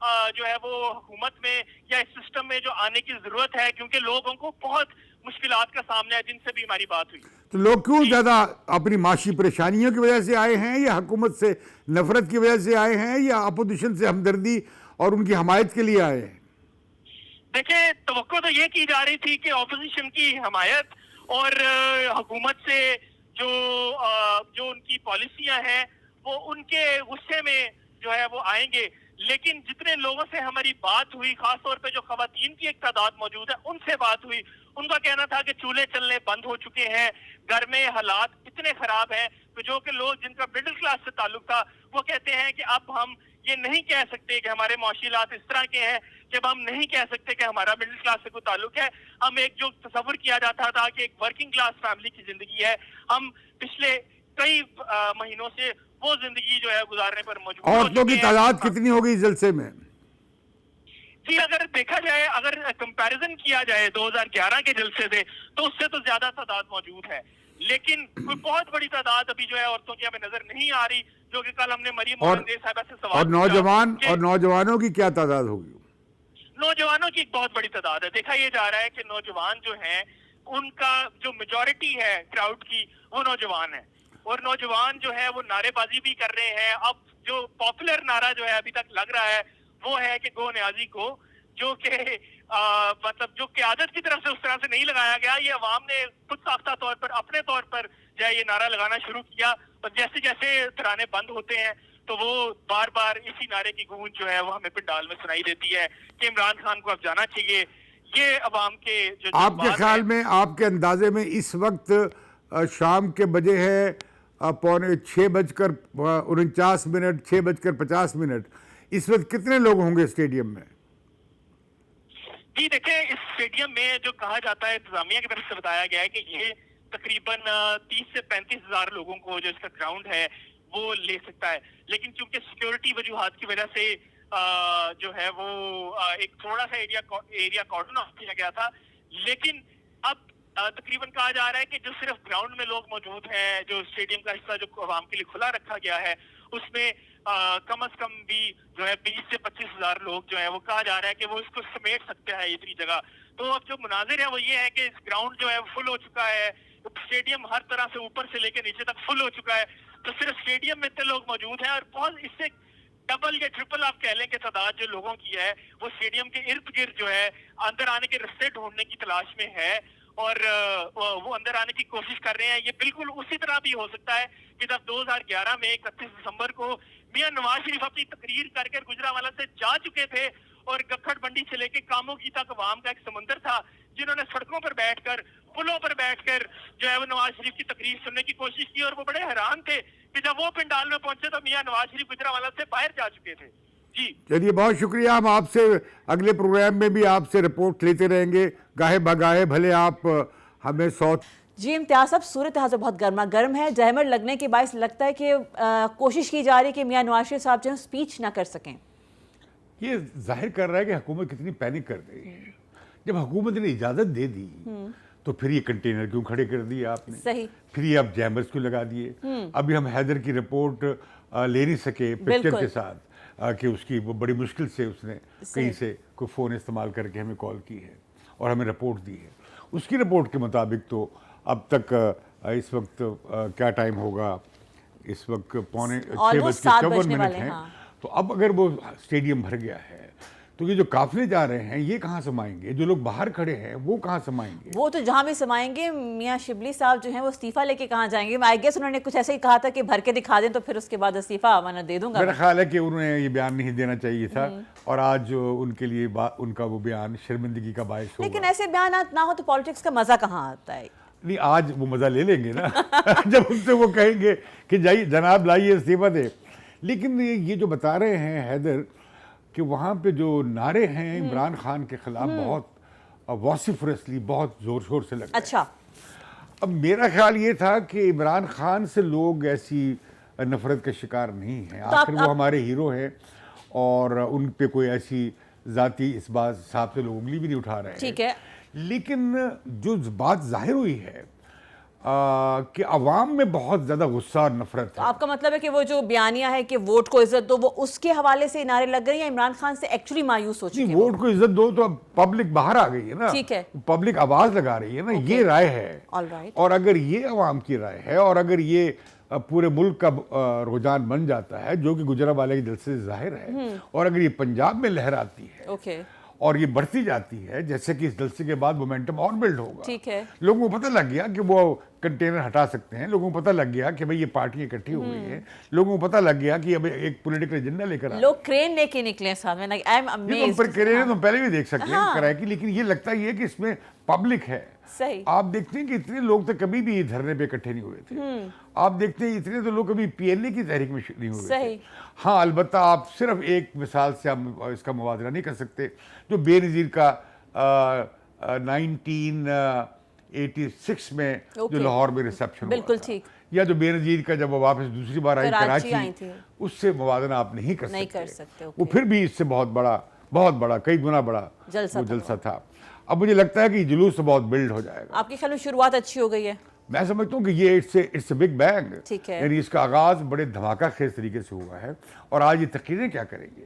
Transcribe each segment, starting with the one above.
جو ہے وہ حکومت میں یا اس سسٹم میں جو آنے کی ضرورت ہے, کیونکہ لوگوں کو بہت مشکلات کا سامنا ہے جن سے بھی ہماری بات ہوئی. تو لوگ کیوں زیادہ اپنی معاشی پریشانیوں کی وجہ سے آئے ہیں, یا حکومت سے نفرت کی وجہ سے آئے ہیں, یا اپوزیشن سے ہمدردی اور ان کی حمایت کے لیے آئے ہیں؟ دیکھیں, توقع تو یہ کی جا رہی تھی کہ اپوزیشن کی حمایت اور حکومت سے جو ان کی پالیسیاں ہیں وہ ان کے غصے میں جو ہے وہ آئیں گے. لیکن جتنے لوگوں سے ہماری بات ہوئی, خاص طور پہ جو خواتین کی ایک تعداد موجود ہے ان سے بات ہوئی, ان کا کہنا تھا کہ چولہے چلنے بند ہو چکے ہیں, گھر میں حالات اتنے خراب ہیں جو کہ لوگ جن کا مڈل کلاس سے تعلق تھا وہ کہتے ہیں کہ اب ہم یہ نہیں کہہ سکتے کہ ہمارے معاشی حالات اس طرح کے ہیں کہ اب ہم نہیں کہہ سکتے کہ ہمارا مڈل کلاس سے کوئی تعلق ہے. ہم ایک جو تصور کیا جاتا تھا کہ ایک ورکنگ کلاس فیملی کی زندگی ہے, ہم پچھلے کئی مہینوں سے وہ زندگی جو ہے گزارنے پر مجبور ہو چکے ہیں. عورتوں کی تعداد کتنی ہوگی اس جلسے میں؟ جی, اگر دیکھا جائے, اگر کمپیریزن کیا جائے 2011 کے جلسے سے تو اس سے تو زیادہ تعداد موجود ہے, لیکن کوئی بہت بڑی تعداد ابھی جو ہے عورتوں کی ہمیں نظر نہیں آ رہی, جو کہ کل ہم نے مریم صاحبہ سے سوال اور نوجوانوں کی کیا تعداد ہوگی؟ نوجوانوں کی ایک بہت بڑی تعداد ہے. دیکھا یہ جا رہا ہے کہ نوجوان جو ہیں ان کا جو میجورٹی ہے کراؤڈ کی وہ نوجوان ہے, اور نوجوان جو ہے وہ نعرے بازی بھی کر رہے ہیں. اب جو پاپولر نعرہ جو ہے ابھی تک لگ رہا ہے وہ ہے کہ گو نیازی کو, جو کہ مطلب جو قیادت کی طرف سے اس طرح سے نہیں لگایا گیا, یہ عوام نے خود ساختہ طور پر اپنے طور پر جو ہے یہ نعرہ لگانا شروع کیا, اور جیسے جیسے ترانے بند ہوتے ہیں تو وہ بار بار اسی نعرے کی گونج جو ہے وہ ہمیں پنڈال میں سنائی دیتی ہے کہ عمران خان کو اب جانا چاہیے. یہ عوام کے جو آپ کے خیال میں, آپ کے اندازے میں اس وقت شام کے بجے ہے 6:49, 6:50, اس وقت کتنے لوگ ہوں گے اسٹیڈیم میں؟ جی دیکھیں, اس اسٹیڈیم میں جو کہا جاتا ہے انتظامیہ کی طرف سے بتایا گیا ہے کہ یہ تقریباً 30 سے 35 ہزار لوگوں کو جو اس کا گراؤنڈ ہے وہ لے سکتا ہے. لیکن چونکہ سیکیورٹی وجوہات کی وجہ سے جو ہے وہ ایک تھوڑا سا ایریا کارڈن آف کیا گیا تھا, لیکن اب تقریباً کہا جا رہا ہے کہ جو صرف گراؤنڈ میں لوگ موجود ہیں, جو اسٹیڈیم کا حصہ جو عوام کے لیے کھلا رکھا گیا ہے, اس میں کم از کم بھی جو ہے 20 سے 25 ہزار لوگ جو ہیں وہ کہا جا رہا ہے کہ وہ اس کو سمیٹ سکتے ہیں اتنی جگہ. تو اب جو مناظر ہے وہ یہ ہے کہ اس گراؤنڈ جو ہے فل ہو چکا ہے, اسٹیڈیم ہر طرح سے اوپر سے لے کے نیچے تک فل ہو چکا ہے, تو صرف اسٹیڈیم میں اتنے لوگ موجود ہیں, اور بہت اس سے ڈبل یا ٹرپل آپ کہہ لیں کہ تعداد جو لوگوں کی ہے وہ اسٹیڈیم کے ارد گرد جو ہے اندر آنے کے رستے ڈھونڈنے کی تلاش میں ہے, اور وہ اندر آنے کی کوشش کر رہے ہیں. یہ بالکل اسی طرح بھی ہو سکتا ہے کہ جب 2011 میں 31 دسمبر کو میاں نواز شریف اپنی تقریر کر کے گجرانوالہ سے جا چکے تھے, اور گکھڑ بنڈی سے لے کے کاموں کی تک عوام کا ایک سمندر تھا جنہوں نے سڑکوں پر بیٹھ کر, پلوں پر بیٹھ کر جو ہے وہ نواز شریف کی تقریر سننے کی کوشش کی, اور وہ بڑے حیران تھے کہ جب وہ پنڈال میں پہنچے تو میاں نواز شریف گجرانوالہ سے باہر جا چکے تھے. جی چلیے, بہت شکریہ. ہم آپ سے اگلے پروگرام میں بھی آپ سے رپورٹ لیتے رہیں گے, گاہے بگاہے بھلے آپ ہمیں جی امتیاز صاحب, صورتحال بہت گرما گرم ہے. جہمر لگنے کے باعث لگتا ہے کہ کوشش کی جا رہی ہے کہ میاں نواز شریف صاحب جو ہے اسپیچ نہ کر سکیں. یہ ظاہر کر رہا ہے کہ حکومت کتنی پینک کر گئی ہے. جب حکومت نے اجازت دے دی تو پھر یہ کنٹینر کیوں کھڑے کر دیے آپ نے, صحیح, پھر یہ اب جیمرز کیوں لگا دیے. ابھی ہم حیدر کی رپورٹ لے نہیں سکے پکچر کے ساتھ کہ اس کی وہ بڑی مشکل سے اس نے کہیں سے کوئی فون استعمال کر کے ہمیں کال کی ہے اور ہمیں رپورٹ دی ہے. اس کی رپورٹ کے مطابق تو اب تک اس وقت کیا ٹائم ہوگا, اس وقت 6:54 ہیں. تو اب اگر وہ اسٹیڈیم بھر گیا ہے تو یہ جو قافلے جا رہے ہیں یہ کہاں سمائیں گے, جو لوگ باہر کھڑے ہیں وہ کہاں سمائیں گے؟ وہ تو جہاں بھی سمائیں گے. میاں شبلی صاحب جو ہیں وہ استعفیٰ لے کے کہاں جائیں گے؟ آئی گیس انہوں نے کچھ ایسے ہی کہا تھا کہ بھر کے دکھا دیں تو پھر اس کے بعد استعفیٰ میں دے دوں گا. میرا خیال ہے کہ انہوں نے یہ بیان نہیں دینا چاہیے تھا, اور آج ان کے لیے ان کا وہ بیان شرمندگی کا باعث ہوگا. لیکن ایسے بیانات نہ ہو تو پالیٹکس کا مزہ کہاں آتا ہے؟ نہیں, آج وہ مزہ لے لیں گے نا جب ان سے وہ کہیں گے کہ جائیے جناب لائیے استعفیٰ دے. لیکن یہ جو بتا رہے ہیں حیدر کہ وہاں پہ جو نعرے ہیں عمران خان کے خلاف بہت واسفرسلی بہت زور شور سے لگ رہے ہیں. اچھا, اب میرا خیال یہ تھا کہ عمران خان سے لوگ ایسی نفرت کا شکار نہیں ہیں. آخر وہ ہمارے ہیرو ہیں اور ان پہ کوئی ایسی ذاتی اس بات حساب سے لوگ انگلی بھی نہیں اٹھا رہے ہیں. ٹھیک ہے, لیکن جو بات ظاہر ہوئی ہے کہ عوام میں بہت زیادہ غصہ اور نفرت تو ہے. آپ کا مطلب ہے کہ وہ جو بیانیہ ہے کہ ووٹ کو عزت دو، وہ اس کے حوالے سے نعرے لگ گئے یا عمران خان سے ایکچولی مایوس ہو چکے ہیں؟ ووٹ کو عزت دو تو اب پبلک باہر آ گئی ہے نا, ٹھیک ہے, پبلک آواز لگا رہی ہے نا, یہ رائے ہے. اور اگر یہ عوام کی رائے ہے اور اگر یہ پورے ملک کا رجحان بن جاتا ہے, جو کہ گجرانوالے کے جلسے سے ظاہر ہے, اور اگر یہ پنجاب میں لہر آتی ہے اور یہ بڑھتی جاتی ہے, جیسے کہ اس جلسے کے بعد مومنٹم اور بلڈ ہوگا, ٹھیک ہے, لوگوں کو پتہ لگ گیا کہ وہ کنٹینر ہٹا سکتے ہیں, لوگوں کو پتہ لگ گیا کہ بھئی یہ پارٹی اکٹھی ہو گئی ہے, لوگوں کو پتہ لگ گیا کہ اب ایک پولیٹیکل ایجنڈا لے کر لوگ کرین لے کے نکلے ساتھ میں. یہ تو کرین تو پہلے بھی دیکھ سکتے ہیں کرائے کی, لیکن یہ لگتا یہ کہ اس میں پبلک ہے. صحیح, آپ دیکھتے ہیں کہ اتنے لوگ تو کبھی بھی دھرنے پہ اکٹھے نہیں ہوئے تھے. آپ دیکھتے ہیں اتنے تو لوگ کبھی پی ایل اے کی تحریک میں نہیں ہوئے تھے. ہاں البتہ آپ صرف ایک مثال سے ہم اس کا موازنہ نہیں کر سکتے, جو بے نظیر کا 1986 میں جو لاہور میں ریسیپشن ہوا تھا, یا جو بے نظیر کا جب وہ واپس دوسری بار آئی کراچی, اس سے موازنہ آپ نہیں کر سکتے. وہ پھر بھی اس سے بہت بڑا کئی گنا بڑا وہ جلسہ تھا. اب مجھے لگتا ہے کہ جلوس سے بہت بلڈ ہو جائے گا. آپ کے خیال میں شروعات اچھی ہو گئی ہے؟ میں سمجھتا ہوں کہ یہ اٹس اے بگ بینگ, یعنی اس کا آغاز بڑے دھماکہ خیز طریقے سے ہوا ہے, اور آج یہ تقریریں کیا کریں گے,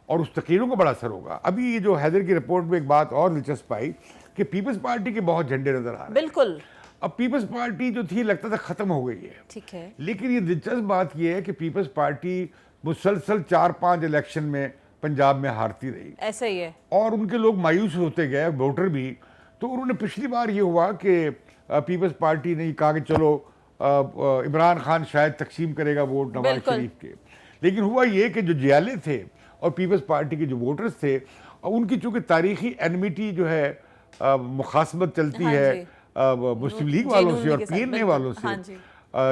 اور اس تقریروں کو بڑا اثر ہوگا. ابھی یہ جو حیدر کی رپورٹ میں ایک بات اور دلچسپ آئی کہ پیپلز پارٹی کے بہت جھنڈے نظر آ رہے ہیں. بالکل, اب پیپلز پارٹی جو تھی لگتا تھا ختم ہو گئی ہے, ٹھیک ہے, لیکن یہ دلچسپ بات یہ ہے کہ پیپلز پارٹی مسلسل 4-5 الیکشن میں پنجاب میں ہارتی رہی. ایسا ہی ہے, اور ان کے لوگ مایوس ہوتے گئے, ووٹر بھی. تو انہوں نے پچھلی بار یہ ہوا کہ پیپلز پارٹی نے کہا کہ چلو عمران خان شاید تقسیم کرے گا ووٹ نواز شریف کے, لیکن ہوا یہ کہ جو جیالے تھے اور پیپلز پارٹی کے جو ووٹرز تھے, ان کی چونکہ تاریخی اینمیٹی جو ہے, مخاصمت چلتی ہے مسلم لیگ والوں سے اور پی این اے والوں سے,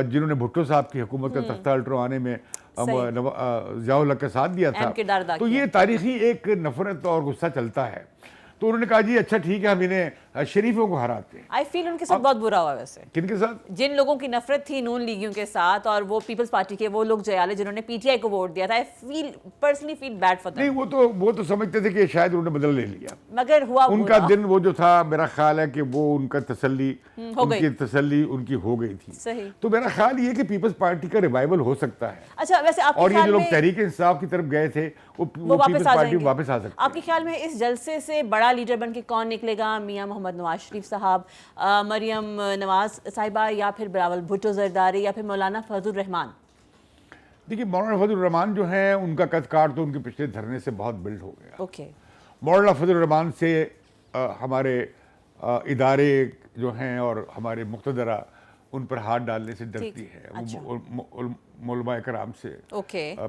جنہوں نے بھٹو صاحب کی حکومت کا تختہ الٹروانے میں ضیاء الحق کا ساتھ دیا تھا, تو یہ تاریخی ایک نفرت اور غصہ چلتا ہے. تو انہوں نے کہا جی اچھا ٹھیک ہے, ہم انہیں شریفوں کو ہراتے ہیں. آئی فیل ان کے ساتھ بہت برا ہوا ویسے. کن کے ساتھ؟ جن لوگوں کی نفرت تھی نون لیگیوں کے ساتھ, اور وہ پیپلز پارٹی کے وہ لوگ جیالے جنہوں نے پی ٹی آئی کو ووٹ دیا تھا. I personally feel bad for them. نہیں, وہ تو سمجھتے تھے کہ شاید انہوں نے بدل لے لیا, مگر ہوا ان کا دن وہ جو تھا, میرا خیال ہے کہ وہ ان کا تسلی ان کی ہو گئی تھی. صحیح. تو میرا خیال یہ کہ پیپلز پارٹی کا ریوائول ہو سکتا ہے. اچھا ویسے آپ اور یہ جو لوگ تحریک انصاف کی طرف گئے تھے وہ پیپلز پارٹی واپس آ سکتے ہیں. آپ کے خیال میں اس جلسے سے بڑا لیڈر بن کے کون نکلے گا؟ میاں محمد نواز شریف صاحب, مریم نواز صاحبہ, یا پھر بلاول بھٹو زرداری, یا پھر مولانا فضل الرحمان؟ دیکھیے مولانا فضل الرحمان جو ہیں, ان کا قد کار تو ان کے پچھلے دھرنے سے بہت بلڈ ہو گیا. مولانا فضل الرحمان سے ہمارے ادارے جو ہیں اور ہمارے مقتدرہ ان پر ہاتھ ڈالنے سے ڈرتی ہے. علماء کرام سے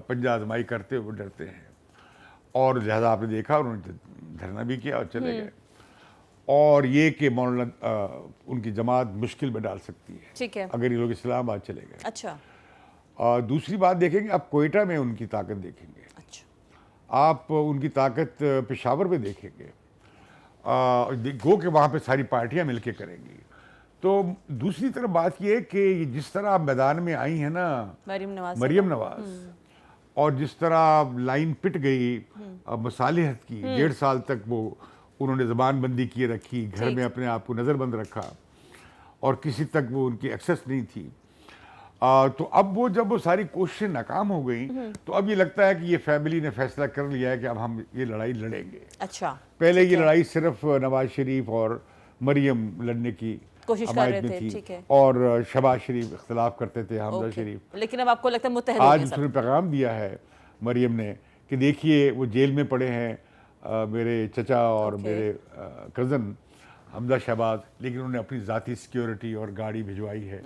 پنجہ آزمائی کرتے ہوئے ڈرتے ہیں, اور لہذا آپ نے دیکھا انہوں نے دھرنا بھی کیا اور چلے گئے. اور یہ کہ مولانا ان کی جماعت مشکل میں ڈال سکتی ہے اگر یہ لوگ اسلام آباد چلے گئے. اچھا, دوسری بات دیکھیں گے آپ کوئٹہ میں ان کی طاقت دیکھیں گے, آپ ان کی طاقت پشاور میں دیکھیں گے, گو کہ وہاں پہ ساری پارٹیاں مل کے کریں گی. تو دوسری طرف بات یہ ہے کہ جس طرح آپ میدان میں آئی ہیں نا مریم نواز, اور جس طرح لائن پٹ گئی مصالحت کی, 1.5 سال تک وہ انہوں نے زبان بندی کیے رکھی, گھر میں اپنے آپ کو نظر بند رکھا, اور کسی تک وہ ان کی ایکسیس نہیں تھی. تو اب وہ جب وہ ساری کوششیں ناکام ہو گئیں, تو اب یہ لگتا ہے کہ یہ فیملی نے فیصلہ کر لیا ہے کہ اب ہم یہ لڑائی لڑیں گے. اچھا, پہلے یہ لڑائی صرف نواز شریف اور مریم لڑنے کی حمایت میں تھی, اور شہباز شریف اختلاف کرتے تھے, حمزہ شریف. لیکن اب آپ کو لگتا ہے متحد آج اس نے پیغام دیا ہے مریم نے کہ دیکھیے وہ جیل میں پڑے ہیں میرے چچا اور میرے کزن حمزہ شہباز, لیکن انہوں نے اپنی ذاتی سیکیورٹی اور گاڑی بھجوائی ہے.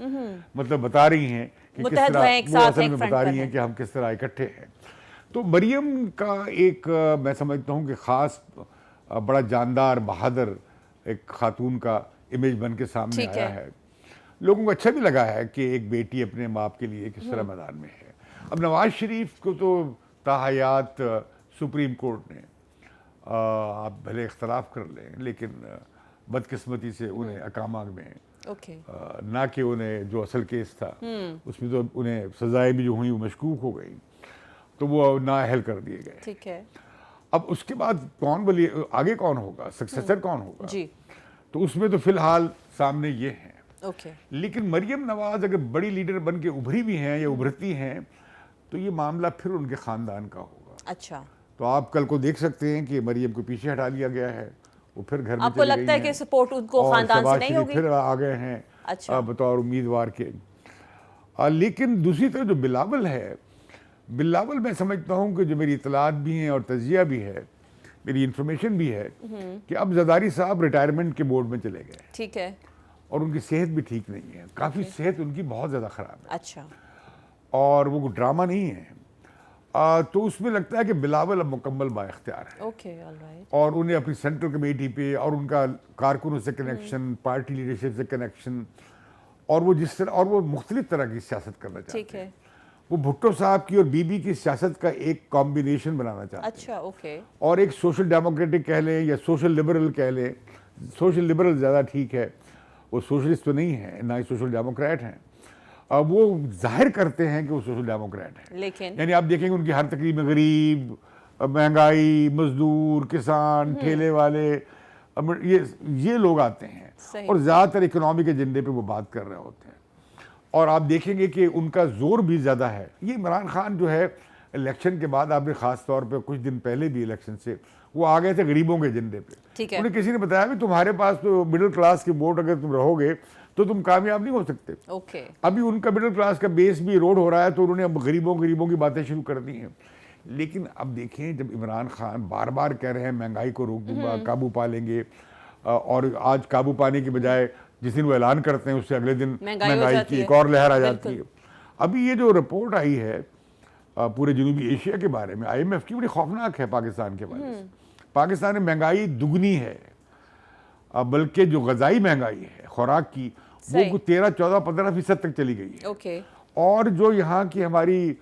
مطلب بتا رہی ہیں کہ کس طرح, وہ اصل میں بتا رہی ہیں کہ ہم کس طرح اکٹھے ہیں. تو مریم کا ایک میں سمجھتا ہوں کہ خاص بڑا جاندار بہادر ایک خاتون کا امیج بن کے سامنے آیا ہے. لوگوں کو اچھا بھی لگا ہے کہ ایک بیٹی اپنے باپ کے لیے کس طرح میدان میں ہے. اب نواز شریف کو تو تاحیات سپریم کورٹ نے, آپ بھلے اختلاف کر لیں, لیکن بدقسمتی سے انہیں اقامہ میں نہ کہ انہیں جو اصل کیس تھا اس میں تو انہیں سزائیں بھی جو ہوئیں وہ مشکوک ہو گئیں, تو وہ نااہل کر دیے گئے. ٹھیک ہے, اب اس کے بعد کون آگے کون ہوگا, سکسیسر کون ہوگا, تو اس میں تو فی الحال سامنے یہ ہیں اوکے لیکن مریم نواز اگر بڑی لیڈر بن کے ابھری بھی ہیں یا ابھرتی ہیں تو یہ معاملہ پھر ان کے خاندان کا ہوگا. اچھا تو آپ کل کو دیکھ سکتے ہیں کہ مریم کو پیچھے ہٹا لیا گیا ہے, وہ پھر گھر میں آپ کو لگتا ہے کہ سپورٹ ان کو خاندان سے نہیں ہوگی؟ پھر آ گئے ہیں بطور امیدوار کے. لیکن دوسری طرف جو بلاول ہے, بلاول میں سمجھتا ہوں کہ جو میری اطلاعات بھی ہیں اور تجزیہ بھی ہے, میری انفارمیشن بھی ہے کہ اب زرداری صاحب ریٹائرمنٹ کے بورڈ میں چلے گئے. ٹھیک ہے. اور ان کی صحت بھی ٹھیک نہیں ہے, کافی صحت ان کی بہت زیادہ خراب ہے. اچھا. اور وہ ڈرامہ نہیں ہے. تو اس میں لگتا ہے کہ بلاول اب مکمل با اختیار ہے. Okay all right. اور انہیں اپنی سینٹرل کمیٹی پہ اور ان کا کارکنوں سے کنیکشن, پارٹی لیڈرشپ سے کنیکشن, اور وہ جس طرح اور وہ مختلف طرح کی سیاست کرنا چاہتے ہیں. ٹھیک ہے. وہ بھٹو صاحب کی اور بی بی کی سیاست کا ایک کمبینیشن بنانا چاہتے ہیں. اچھا اوکے. اور ایک سوشل ڈیموکریٹک کہہ لیں یا سوشل لبرل کہہ لیں, سوشل لبرل زیادہ ٹھیک ہے, وہ سوشلسٹ تو نہیں ہے, نہ ہی سوشل ڈیموکریٹ ہیں. وہ ظاہر کرتے ہیں کہ وہ سوشل ڈیموکریٹ ہیں, لیکن یعنی آپ دیکھیں گے ان کی ہر تقریب میں غریب, مہنگائی, مزدور, کسان, ٹھیلے والے, یہ لوگ آتے ہیں اور زیادہ تر اکنامک ایجنڈے پہ وہ بات کر رہے ہوتے ہیں. اور آپ دیکھیں گے کہ ان کا زور بھی زیادہ ہے. یہ عمران خان جو ہے الیکشن کے بعد, آپ نے خاص طور پہ کچھ دن پہلے بھی الیکشن سے وہ آ گئے تھے غریبوں کے ایجنڈے پہ. ٹھیک ہے. انہیں کسی نے بتایا بھی تمہارے پاس تو مڈل کلاس کے ووٹ اگر تم رہو گے تو تم کامیاب نہیں ہو سکتے. اوکے. ابھی ان کا مڈل کلاس کا بیس بھی روڈ ہو رہا ہے تو انہوں نے اب غریبوں کی باتیں شروع کر دی ہیں. لیکن اب دیکھیں, جب عمران خان بار بار کہہ رہے ہیں مہنگائی کو روک دوں گا, قابو پا لیں گے, اور آج قابو پانے کی بجائے جس دن وہ اعلان کرتے ہیں اس سے اگلے دن مہنگائی کی ایک اور لہر آ جاتی ہے. ابھی یہ جو رپورٹ آئی ہے پورے جنوبی ایشیا کے بارے میں, آئی ایم ایف کی, بڑی خوفناک ہے پاکستان کے بارے میں. پاکستان میں مہنگائی دگنی ہے, بلکہ جو غذائی مہنگائی ہے خوراک کی وہ 13-14-15% تک چلی گئی ہے. اوکے. اور جو یہاں کی ہماری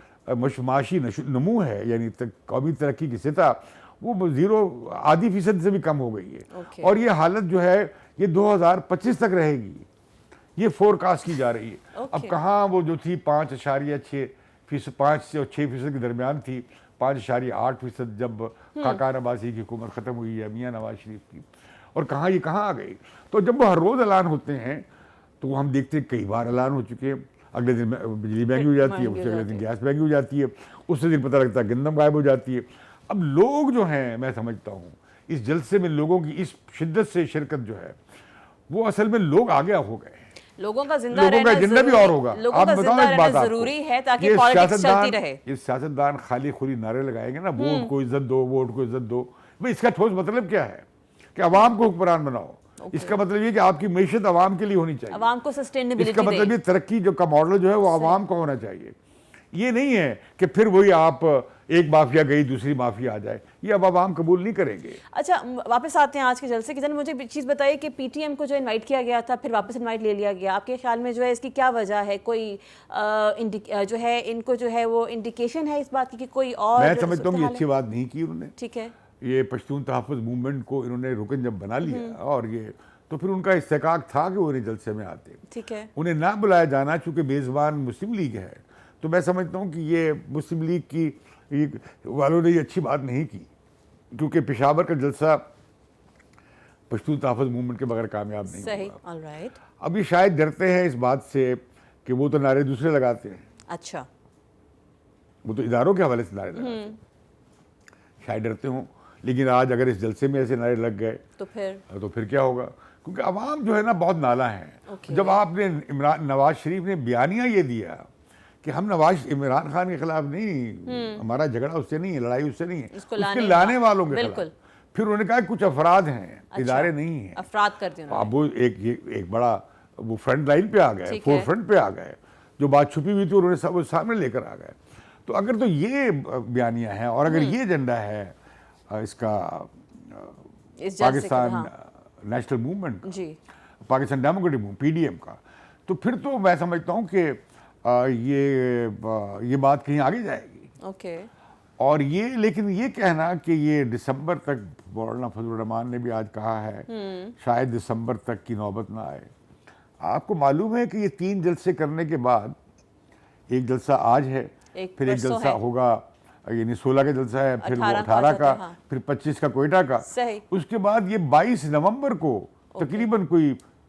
معاشی نمو ہے, یعنی قومی ترقی کی سطح, وہ 0.5% سے بھی کم ہو گئی ہے. اور یہ حالت جو ہے یہ 2025 تک رہے گی, یہ فورکاسٹ کی جا رہی ہے. اب کہاں وہ جو تھی 5.6%, 5 سے 6% کے درمیان تھی, 5.8% جب خاقان عباسی کی حکومت ختم ہوئی ہے میاں نواز شریف کی, اور کہاں یہ کہاں آ گئی. تو جب وہ ہر روز اعلان ہوتے ہیں تو ہم دیکھتے ہیں کئی بار اعلان ہو چکے ہیں, اگلے دن بجلی مہنگی ہو جاتی ہے, اس سے اگلے دن گیس مہنگی ہو جاتی ہے, اس سے دن پتہ لگتا ہے گندم غائب ہو جاتی ہے. اب لوگ جو ہیں, میں سمجھتا ہوں اس جلسے میں لوگوں کی اس شدت سے شرکت جو ہے وہ اصل میں لوگ آگے ہو گئے ہیں. لوگوں کا زندہ لوگوں کا ایجنڈا بھی اور ہوگا. لوگوں کا زندہ رہنا ضروری ہے تاکہ پالیٹکس چلتی رہے. یہ سیاستدان خالی خوری نعرے لگائیں گے نا, ووٹ کو عزت دو, ووٹ کو عزت دو, بھئی اس کا ٹھوس مطلب کیا ہے کہ عوام کو حکمران بناؤ. اس کا مطلب یہ کہ آپ کی معیشت عوام کے لیے ہونی چاہیے, عوام کو سسٹینیبلٹی اس کا مطلب یہ ترقی جو کا ماڈل جو ہے وہ عوام کا ہونا چاہیے. یہ نہیں ہے کہ پھر وہی آپ ایک مافیا گئی دوسری مافیا آ جائے, یہ اب عوام قبول نہیں کریں گے. اچھا واپس آتے ہیں آج کے جلسے کی. مجھے ایک چیز بتائیے کہ پی ٹی ایم کو جو انوائٹ کیا گیا تھا پھر واپس انوائٹ لے لیا گیا, آپ کے خیال میں جو ہے اس کی کیا وجہ ہے؟ کوئی جو ہے ان کو جو ہے وہ انڈیکیشن ہے اس بات کی کہ کوئی اور؟ میں سمجھتا ہوں یہ اچھی بات نہیں کی انہوں نے. ٹھیک ہے. یہ پشتون تحفظ موومنٹ کو انہوں نے رکن جب بنا لیا, اور یہ تو پھر ان کا استحقاق تھا کہ وہ انہیں جلسے میں آتے. ٹھیک ہے. انہیں نہ بلایا جانا چونکہ میزبان مسلم لیگ ہے, تو میں سمجھتا ہوں کہ یہ مسلم لیگ کی والوں نے یہ اچھی بات نہیں کی, کیونکہ پشاور کا جلسہ پشتون تحفظ موومنٹ کے بغیر کامیاب نہیں ہوا. صحیح. All right. اب یہ شاید ڈرتے ہیں اس بات سے کہ وہ تو نعرے دوسرے لگاتے ہیں. اچھا. وہ تو اداروں کے حوالے سے نعرے لگاتے ہیں, شاید ڈرتے ہوں. لیکن آج اگر اس جلسے میں ایسے نعرے لگ گئے تو پھر کیا ہوگا؟ کیونکہ عوام جو ہے نا بہت نالا ہیں. جب آپ نے نواز شریف نے بیانیہ یہ دیا کہ ہم عمران خان کے خلاف نہیں, ہمارا جھگڑا اس سے نہیں ہے, لڑائی اس سے نہیں ہے, اس کے لانے والوں کے خلاف. پھر انہوں نے کہا کچھ افراد ہیں, ادارے نہیں ہیں. افراد کر دیں. اب وہ ایک بڑا وہ فرنٹ لائن پہ آ گئے, فور فرنٹ پہ آ گئے. جو بات چھپی ہوئی تھی انہوں نے سب سامنے لے کر آ گئے. تو اگر تو یہ بیانیہ ہے اور اگر یہ ایجنڈا ہے اس کا Pakistan national movement, Pakistan democratic movement P D M کا, تو پھر تو میں سمجھتا ہوں کہ یہ بات کہیں آگے جائے گی. اوکے. اور یہ لیکن یہ کہنا کہ یہ دسمبر تک, مولانا فضل الرحمان نے بھی آج کہا ہے شاید دسمبر تک کی نوبت نہ آئے. آپ کو معلوم ہے کہ یہ 3 جلسے کرنے کے بعد, ایک جلسہ آج ہے, پھر ایک جلسہ ہوگا یعنی 16 کا جلسہ ہے, پھر وہ 18 کا, پھر 25 کا کوئٹہ کا, اس کے بعد یہ 22 نومبر کو تقریباً کوئی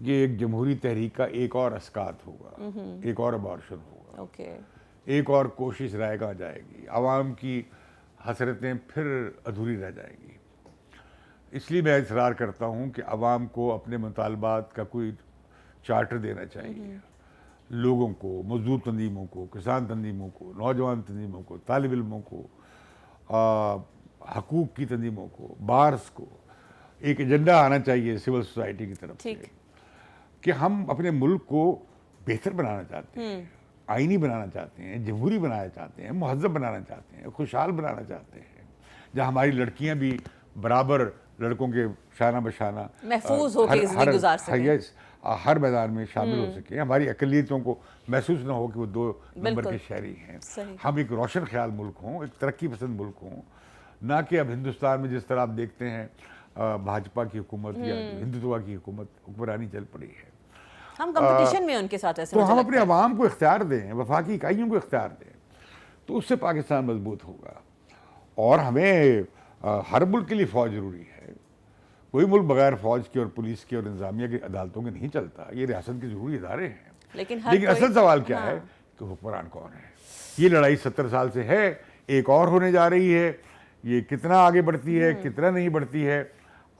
یہ ایک جمہوری تحریک کا ایک اور اسقاط ہوگا، ایک اور ابارشن ہوگا، اوکے، ایک اور کوشش رائے گاہ جائے گی، عوام کی حسرتیں پھر ادھوری رہ جائیں گی۔ اس لیے میں اصرار کرتا ہوں کہ عوام کو اپنے مطالبات کا کوئی چارٹر دینا چاہیے، لوگوں کو، مزدور تنظیموں کو، کسان تنظیموں کو، نوجوان تنظیموں کو، طالب علموں کو، حقوق کی تنظیموں کو، بارس کو ایک ایجنڈا آنا چاہیے سول سوسائٹی کی طرف سے کہ ہم اپنے ملک کو بہتر بنانا چاہتے ہیں، آئینی بنانا چاہتے ہیں، جمہوری بنانا چاہتے ہیں، مہذب بنانا چاہتے ہیں، خوشحال بنانا چاہتے ہیں، جہاں ہماری لڑکیاں بھی برابر لڑکوں کے شانہ بشانہ محفوظ ہو کے زندگی گزار سکیں، ہر میدان میں شامل ہو سکیں، ہماری اقلیتوں کو محسوس نہ ہو کہ وہ 2 نمبر کے شہری ہیں، ہم ایک روشن خیال ملک ہوں، ایک ترقی پسند ملک ہوں، نہ کہ اب ہندوستان میں جس طرح آپ دیکھتے ہیں بھاجپا کی حکومت یا ہندوتوا کی حکومت حکمرانی چل پڑی ہے۔ ہم کمپٹیشن میں ان کے ساتھ ایسے تو ہم اپنے عوام کو اختیار دیں، وفاقی اکائیوں کو اختیار دیں، تو اس سے پاکستان مضبوط ہوگا۔ اور ہمیں ہر ملک کے لیے فوج ضروری ہے، کوئی ملک بغیر فوج کے اور پولیس کے اور انتظامیہ کی عدالتوں کے نہیں چلتا، یہ ریاست کے ضروری ادارے ہیں۔ لیکن اصل سوال کیا ہے کہ حکمران کون ہے؟ یہ لڑائی 70 سال سے ہے، ایک اور ہونے جا رہی ہے، یہ کتنا آگے بڑھتی ہے، کتنا نہیں بڑھتی ہے۔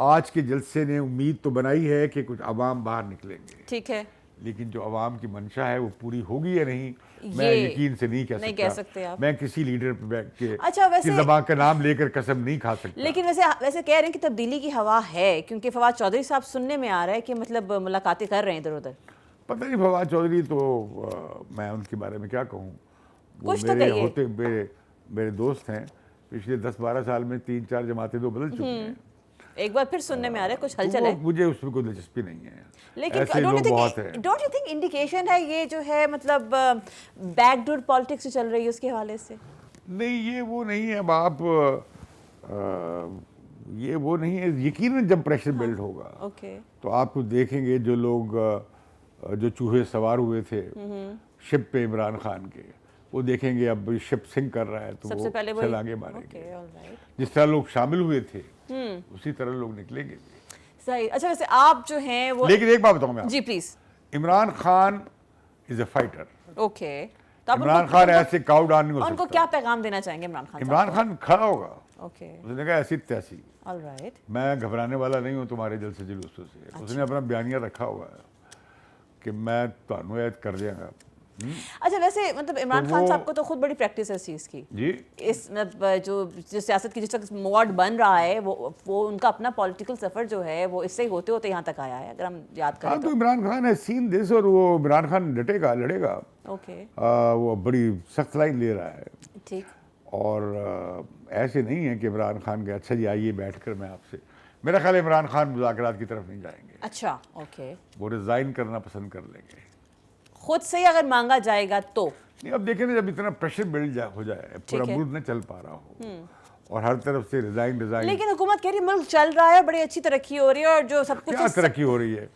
آج کے جلسے نے امید تو بنائی ہے کہ کچھ عوام باہر نکلیں گے، ٹھیک ہے، لیکن جو عوام کی منشا ہے وہ پوری ہوگی یا نہیں میں یقین سے نہیں کہہ سکتا۔ میں کسی لیڈر پہ بیٹھ کے کی زبان کا نام لے کر قسم نہیں کھا سکتا۔ لیکن ویسے کہہ رہے ہیں کہ تبدیلی کی ہوا ہے، کیونکہ فواد چودھری صاحب سننے میں آ رہا ہے کہ مطلب ملاقاتیں کر رہے ہیں ادھر ادھر۔ پتہ نہیں فواد چودھری تو میں ان کے بارے میں کیا کہوں، وہ میرے دوست ہیں، پچھلے 10-12 سال میں 3-4 جماعتیں تو بدل چکی ہیں۔ ایک بار پھر سننے میں آ رہا ہے کچھ ہلچل ہے، مجھے اس میں کوئی دلچسپی نہیں ہے، لیکن ایسے لوگ بہت ہیں۔ ڈونٹ یو تھنک انڈیکیشن ہے یہ جو ہے مطلب بیک ڈور پالیٹکس جو چل رہی ہے اس کے حوالے سے؟ نہیں، یہ وہ نہیں ہے، اب آپ یہ وہ نہیں ہے، یقیناً جب پریشر بلڈ ہوگا تو آپ کو دیکھیں گے جو لوگ جو چوہے سوار ہوئے تھے شپ پہ عمران خان کے، وہ دیکھیں گے اب شپ سنک کر رہا ہے تو وہ چھلانگے ماریں گے، جس طرح لوگ شامل ہوئے تھے اسی طرح لوگ نکلیں گے۔ صحیح۔ اچھا ویسے آپ جو ہیں وہ، لیکن ایک بات بتاؤں میں، جی please, Imran Khan is a fighter. Okay, Imran Khan ایسے کاؤ ڈاؤن نہیں ہو سکتا۔ ان کو کیا پیغام دینا چاہیں گے عمران خان؟ عمران خان کھڑا ہوگا، اوکے، اس نے کہا ایسی تیسی، آلرائٹ، میں گھبرانے والا نہیں ہوں تمہارے جلسے جلوسوں سے۔ اس نے اپنا بیانیہ رکھا ہوا ہے کہ میں تمہیں عید کر دیا گا۔ اچھا ویسے مطلب عمران خان صاحب کو تو خود بڑی پریکٹس ہے اس چیز کی، جی، اس جو سیاست کی جس وقت موڈ بن رہا ہے وہ ان کا اپنا پولیٹیکل سفر جو ہے وہ اس سے ہی ہوتے ہوتے یہاں تک آیا ہے، اگر ہم یاد کریں تو عمران خان ہے سین دس، اور وہ عمران خان ڈٹے گا، لڑے گا، اوکے، وہ بڑی سخت لائن لے رہا ہے، ٹھیک، اور ایسے نہیں ہے کہ عمران خان کہ اچھا جی آئیے بیٹھ کر میں آپ سے، میرا خیال ہے عمران خان مذاکرات کی طرف نہیں جائیں گے۔ اچھا، اوکے، وہ ریزائن کرنا پسند کر لیں گے خود سے ہی اگر مانگا جائے گا تو؟ نہیں، اب دیکھیں نا جب اتنا پریشر بلڈ ہو جائے، پورا ملک نہ چل پا رہا ہو اور ہر طرف سے ریزائن، لیکن حکومت کہہ رہی ہے ملک چل رہا ہے، بڑی اچھی ترقی ہو رہی ہے، اور جو سب کچھ کیا ترقی ہو رہی ہے؟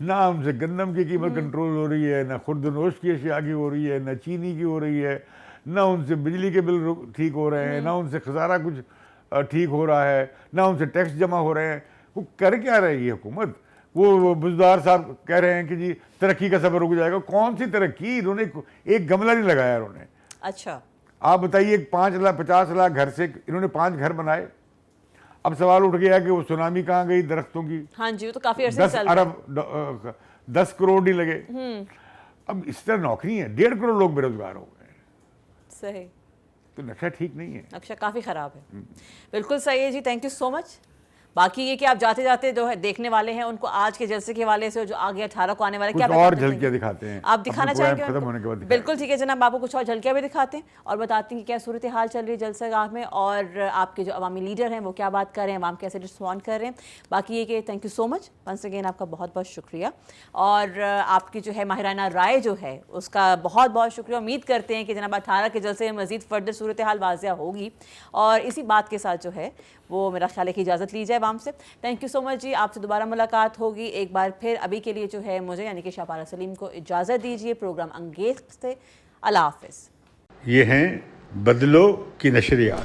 نہ ان سے گندم کی قیمت کنٹرول ہو رہی ہے، نہ خوردنوش کی اشیاء کی ہو رہی ہے، نہ چینی کی ہو رہی ہے، نہ ان سے بجلی کے بل ٹھیک ہو رہے ہیں، نہ ان سے خسارہ کچھ ٹھیک ہو رہا ہے، نہ ان سے ٹیکس جمع ہو رہے ہیں۔ وہ کر کیا رہی ہے حکومت؟ وہ بزدار صاحب کہہ رہے ہیں کہ جی ترقی کا سفر رک جائے گا۔ کون سی ترقی؟ انہوں نے ایک گملہ نہیں لگایا انہوں نے۔ اچھا، آپ بتائیے 50 لاکھ گھر سے انہوں نے 5 گھر بنائے۔ اب سوال اٹھ گیا کہ وہ سونامی کہاں گئی درختوں کی؟ ہاں جی، وہ تو کافی عرصے سے چل رہا ہے۔ 10 کروڑ نہیں لگے۔ اب اس طرح نوکری ہیں، 1.5 کروڑ لوگ بے روزگار ہو گئے۔ صحیح، تو نقشہ ٹھیک نہیں ہے، نقشہ کافی خراب ہے۔ بالکل صحیح ہے جی، تھینک یو سو مچ۔ باقی یہ کہ آپ جاتے جاتے جو ہے دیکھنے والے ہیں ان کو آج کے جلسے کے حوالے سے جو آگے 18 کو آنے والے کیا اور جھلکیاں دکھاتے ہیں، آپ دکھانا چاہیں گے؟ ختم ہونے کے بعد بالکل ٹھیک ہے جناب، آپ کو کچھ اور جھلکیاں بھی دکھاتے ہیں اور بتاتے ہیں کہ کیا صورتحال چل رہی ہے جلسہ گاہ میں، اور آپ کے جو عوامی لیڈر ہیں وہ کیا بات کر رہے ہیں، عوام کیسے رسپونڈ کر رہے ہیں۔ باقی یہ کہ thank you so much once again, آپ کا بہت بہت شکریہ، اور آپ کی جو ہے ماہرانہ رائے جو ہے اس کا بہت بہت شکریہ۔ امید کرتے ہیں کہ جناب 18 کے جلسے میں مزید فردر صورتحال واضح ہوگی، اور اسی بات کے ساتھ جو ہے وہ میرا خیال ہے کہ اجازت لی جائے عوام سے۔ تھینک یو سو مچ جی، آپ سے دوبارہ ملاقات ہوگی ایک بار پھر۔ ابھی کے لیے جو ہے مجھے یعنی کہ شاپارہ سلیم کو اجازت دیجیے پروگرام انگیخت سے۔ اللہ حافظ۔ یہ ہیں بدلو کی نشریات۔